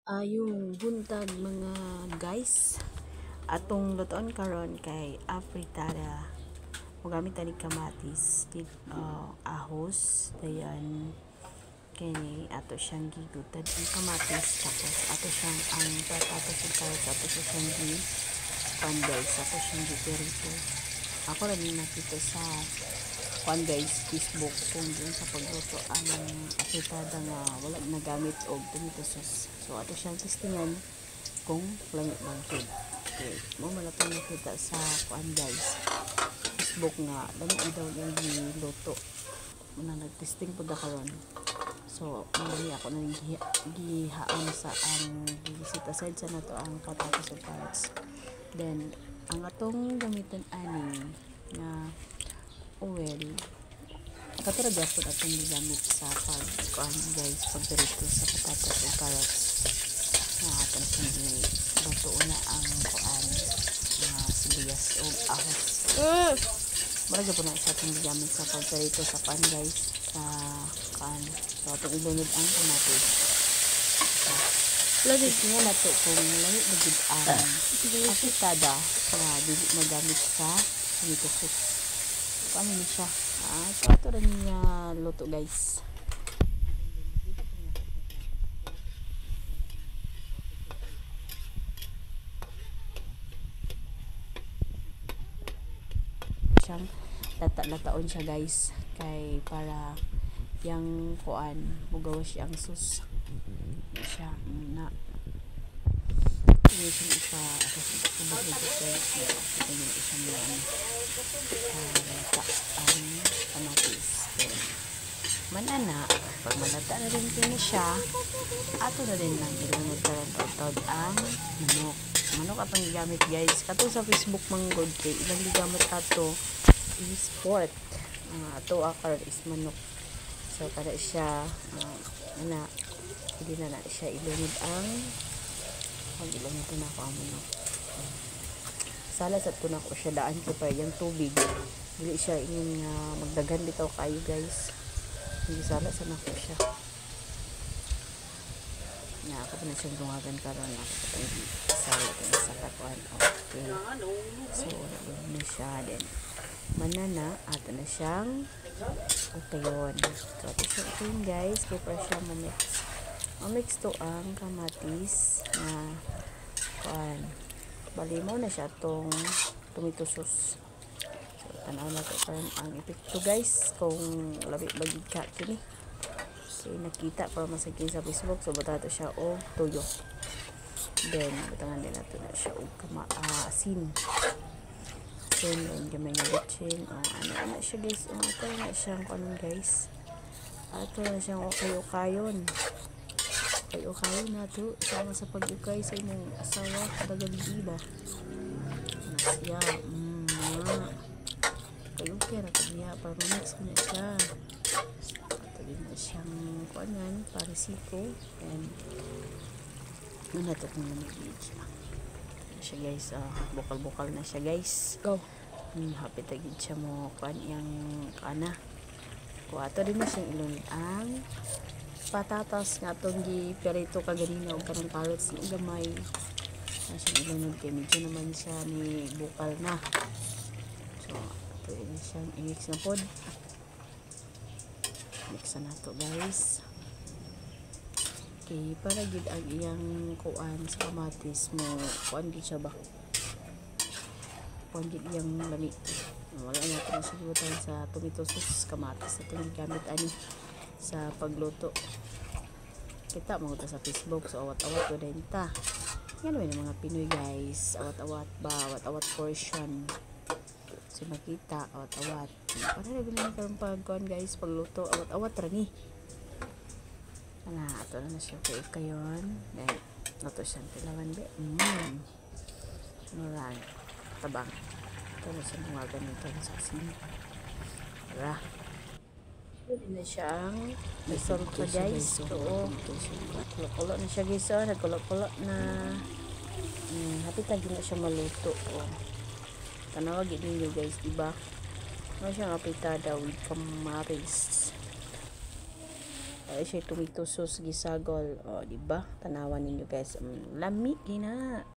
Yung buntag mga guys, atong luton karon kay afritada. Magamit tani kamatis, ahos, dayan kini ato siyang gigutan ang kamatis, tapos ato siyang ang patatas ug carrots ato siyang guys, ato siyang giperito. Ako rin nakita sa guys, Facebook kung dun sa pagluto ang afritada nga wala nagamit og tomato sauce. So ato siyang testingan kung langit bang food. Okay, mo malapang nakita sa guys, Facebook nga dami daw yung giluto. Muna nagtesting po da karon. So mali ako na gihaan sa ang gisit aside sa nato ang patatas ug carrots. Then ang atong gamiton ani na oil katulad po atong gigamit sa guys, pagperito sa patatas ug carrots na ato na bato na ang sibuyas o ahos. Marag po na sa atong gigamit sa pagperito sa guys, sa so atong ilunod ang kamatis. Lagi niya nato kung lahi na gid ang afritada na dili magamit sa tomato sauce. Paano niya siya? Ito rin niya luto guys. Siyang lata-lataon siya guys. Kay para yung bugawas siya ang sus. Siya na siya isa ako sa kubag guys. Ito yung isang ang kamatis. Manana, pag malata na rin kini siya, ato na rin lang ilunod na rin ang manok atong gigamit guys. Kato sa Facebook manggod kay ilang gigamit ato is pork. Ato akar is manok. So para siya hindi na siya ilunod ang ilunod na ako ang manok. Sala sa tuna ko siya daan ko pa yung tubig. Dili siya ingin magdagan bitaw kayo guys. Hindi sala sa nako siya. Na ako pa na siyang dungagan karon ako pa sala ko sa kakuan. Okay. So na siya din. Manana ato na siyang upayon. So ato siya upayon guys. Kaya para siya mamix to ang kamatis na balimaw na siya tong tomato sauce. So tanaw na to karon ang epekto guys kung labi bagid ka kini. So nakita para masagin sa Facebook. So butato siya o tuyo. Then butangan din nato na siya og asin. Then gamay nga bitchin ano siya guys. Ato na siyang kanon guys. Ato na siyang okay-okayon. Okay na to sama sa pag-ukay sa inyong asawa dagang iba siya okay na niya para mix ko na siya ito din na siyang kuanan parisiko and nato kung namigid siya guys. Bukal na siya guys. Go hapit agad siya mo kuan yung kana ko ato din na siyang ilunod ang patatas nga itong giperito kaganina o karang carrots na gamay na siyang ilunod kay medyo naman siya ni bukal na. So ito yun siyang i-mix na pod. Mix na ito guys. Okay, para gid ang iyang kuan sa kamatis mo kuan gid siya ba kuan gid iyang lami. Wala na ito nasibutan sa tomato sauce kamatis na itong gamit ani sa pagluto. Kita mo sa Facebook. So awat-awat ko din ta. Yan yung mga Pinoy guys. Awat-awat ba? Awat-awat portion. So makita awat-awat. Para na bilang karong pagkuhan guys pagluto. Awat-awat rani. Ito na siya kayon. Dahil ito siyang tilawan be. Nuran. Tabang. Ito na siyang mga ganito sa asin. Tara. Hindi na siyang isang pa guys. Oo. Kulo-kulo na siya guys. Nagkulo-kulo na hapit lagi na siya maluto. Tanawag din nyo guys. Diba? Ano siyang apitada with kamaris. siya tomato sauce gisagol. O, di ba? Tanawan ninyo guys. Lami gina.